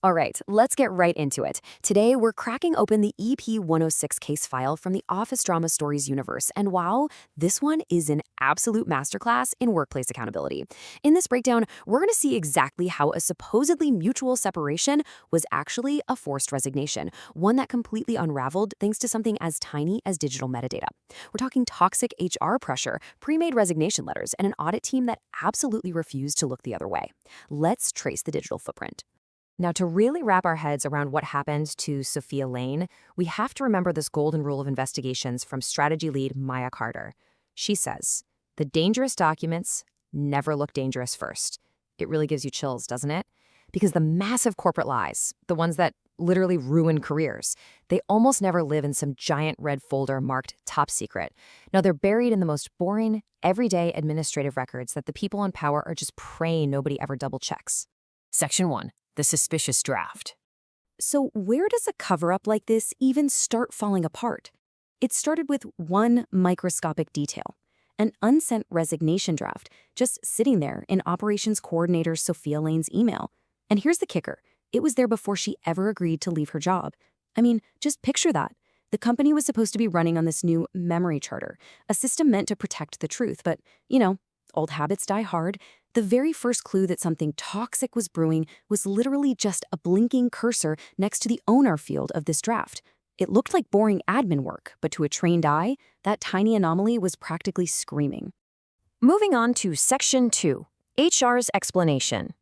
All right, let's get right into it. Today, we're cracking open the EP106 case file from the Office Drama Stories universe. And wow, this one is an absolute masterclass in workplace accountability. In this breakdown, we're going to see exactly how a supposedly mutual separation was actually a forced resignation, one that completely unraveled thanks to something as tiny as digital metadata. We're talking toxic HR pressure, pre-made resignation letters, and an audit team that absolutely refused to look the other way. Let's trace the digital footprint. Now, to really wrap our heads around what happened to Sofia Lane, we have to remember this golden rule of investigations from strategy lead Maya Carter. She says, the dangerous documents never look dangerous first. It really gives you chills, doesn't it? Because the massive corporate lies, the ones that literally ruin careers, they almost never live in some giant red folder marked top secret. No, they're buried in the most boring, everyday administrative records that the people in power are just praying nobody ever double checks. Section 1. The suspicious draft. So where does a cover-up like this even start falling apart? It started with one microscopic detail, an unsent resignation draft just sitting there in operations coordinator Sofia Lane's email. And here's the kicker. It was there before she ever agreed to leave her job. I mean, just picture that. The company was supposed to be running on this new memory charter, a system meant to protect the truth, but, old habits die hard. The very first clue that something toxic was brewing was literally just a blinking cursor next to the owner field of this draft. It looked like boring admin work, but to a trained eye, that tiny anomaly was practically screaming. Moving on to Section 2. HR's explanation.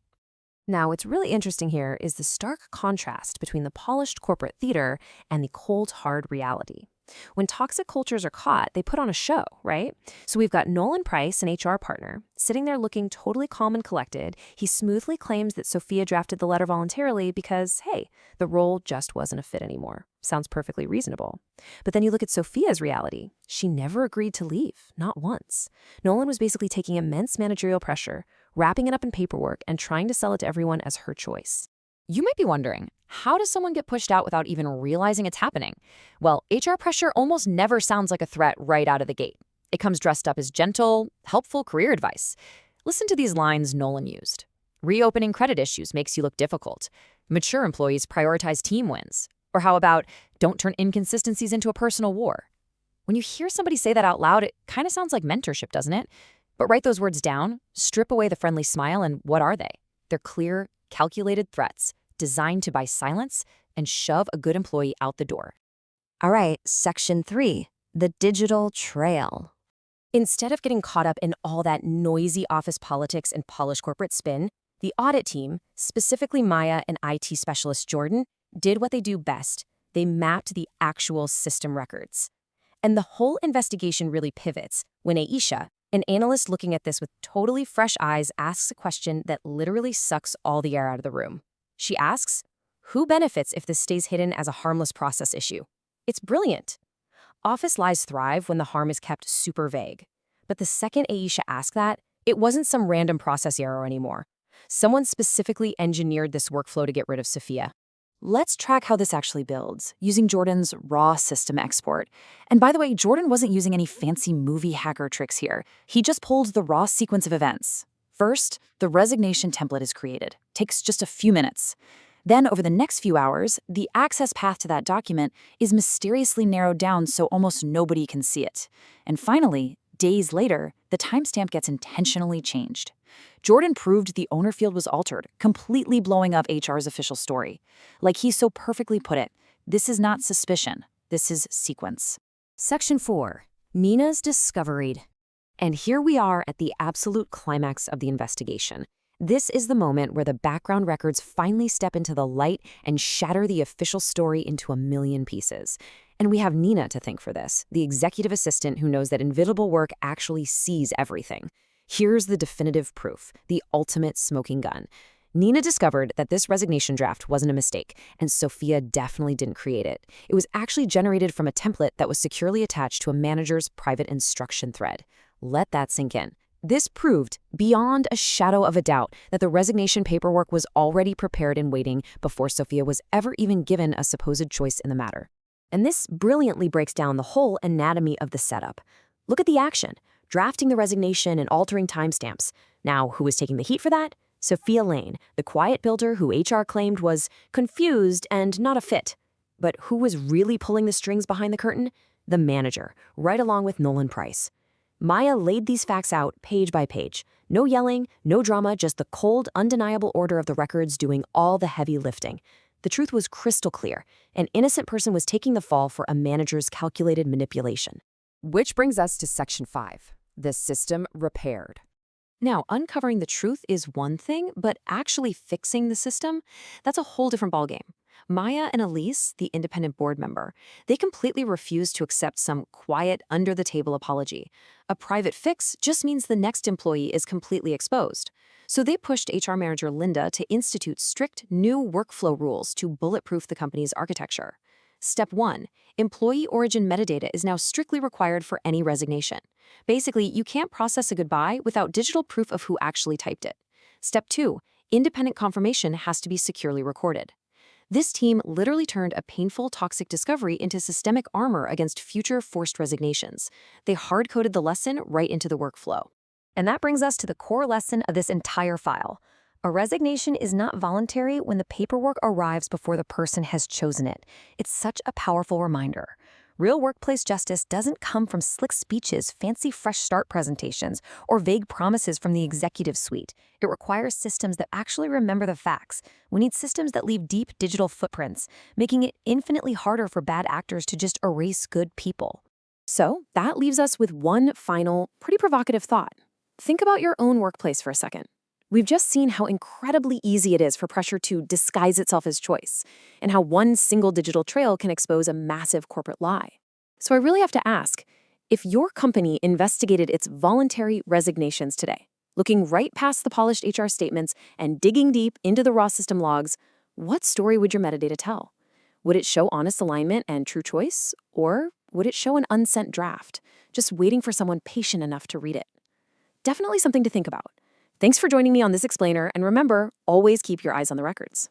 Now, what's really interesting here is the stark contrast between the polished corporate theater and the cold, hard reality. When toxic cultures are caught, they put on a show, right? So we've got Nolan Price, an HR partner, sitting there looking totally calm and collected. He smoothly claims that Sofia drafted the letter voluntarily because, hey, the role just wasn't a fit anymore. Sounds perfectly reasonable. But then you look at Sofia's reality. She never agreed to leave, not once. Nolan was basically taking immense managerial pressure, wrapping it up in paperwork, and trying to sell it to everyone as her choice. You might be wondering, how does someone get pushed out without even realizing it's happening? Well, HR pressure almost never sounds like a threat right out of the gate. It comes dressed up as gentle, helpful career advice. Listen to these lines Nolan used. Reopening credit issues makes you look difficult. Mature employees prioritize team wins. Or how about, don't turn inconsistencies into a personal war? When you hear somebody say that out loud, it kind of sounds like mentorship, doesn't it? But write those words down, strip away the friendly smile, and what are they? They're clear, calculated threats designed to buy silence and shove a good employee out the door. All right, Section 3, the digital trail. Instead of getting caught up in all that noisy office politics and polished corporate spin, the audit team, specifically Maya and IT specialist Jordan, did what they do best. They mapped the actual system records. And the whole investigation really pivots when Aisha, an analyst looking at this with totally fresh eyes, asks a question that literally sucks all the air out of the room. She asks, who benefits if this stays hidden as a harmless process issue? It's brilliant. Office lies thrive when the harm is kept super vague. But the second Aisha asked that, it wasn't some random process error anymore. Someone specifically engineered this workflow to get rid of Sofia. Let's track how this actually builds, using Jordan's raw system export. And by the way, Jordan wasn't using any fancy movie hacker tricks here. He just pulled the raw sequence of events. First, the resignation template is created. Takes just a few minutes. Then, over the next few hours, the access path to that document is mysteriously narrowed down so almost nobody can see it. And finally, days later, the timestamp gets intentionally changed. Jordan proved the owner field was altered, completely blowing up HR's official story. Like he so perfectly put it, this is not suspicion, this is sequence. Section 4. Nina's discovery. And here we are at the absolute climax of the investigation. This is the moment where the background records finally step into the light and shatter the official story into a million pieces. And we have Nina to thank for this, the executive assistant who knows that invisible work actually sees everything. Here's the definitive proof, the ultimate smoking gun. Nina discovered that this resignation draft wasn't a mistake, and Sofia definitely didn't create it. It was actually generated from a template that was securely attached to a manager's private instruction thread. Let that sink in. This proved, beyond a shadow of a doubt, that the resignation paperwork was already prepared and waiting before Sofia was ever even given a supposed choice in the matter. And this brilliantly breaks down the whole anatomy of the setup. Look at the action. Drafting the resignation and altering timestamps. Now, who was taking the heat for that? Sofia Lane, the quiet builder who HR claimed was confused and not a fit. But who was really pulling the strings behind the curtain? The manager, right along with Nolan Price. Maya laid these facts out page by page. No yelling, no drama, just the cold, undeniable order of the records doing all the heavy lifting. The truth was crystal clear. An innocent person was taking the fall for a manager's calculated manipulation. Which brings us to Section 5, the system repaired. Now, uncovering the truth is one thing, but actually fixing the system, that's a whole different ballgame. Maya and Elise, the independent board member, they completely refused to accept some quiet, under-the-table apology. A private fix just means the next employee is completely exposed. So they pushed HR manager Linda to institute strict new workflow rules to bulletproof the company's architecture. Step 1. Employee origin metadata is now strictly required for any resignation. Basically, you can't process a goodbye without digital proof of who actually typed it. Step 2. Independent confirmation has to be securely recorded. This team literally turned a painful, toxic discovery into systemic armor against future forced resignations. They hard-coded the lesson right into the workflow. And that brings us to the core lesson of this entire file. A resignation is not voluntary when the paperwork arrives before the person has chosen it. It's such a powerful reminder. Real workplace justice doesn't come from slick speeches, fancy fresh start presentations, or vague promises from the executive suite. It requires systems that actually remember the facts. We need systems that leave deep digital footprints, making it infinitely harder for bad actors to just erase good people. So that leaves us with one final, pretty provocative thought. Think about your own workplace for a second. We've just seen how incredibly easy it is for pressure to disguise itself as choice, and how one single digital trail can expose a massive corporate lie. So I really have to ask, if your company investigated its voluntary resignations today, looking right past the polished HR statements and digging deep into the raw system logs, what story would your metadata tell? Would it show honest alignment and true choice, or would it show an unsent draft, just waiting for someone patient enough to read it? Definitely something to think about. Thanks for joining me on this explainer, and remember, always keep your eyes on the records.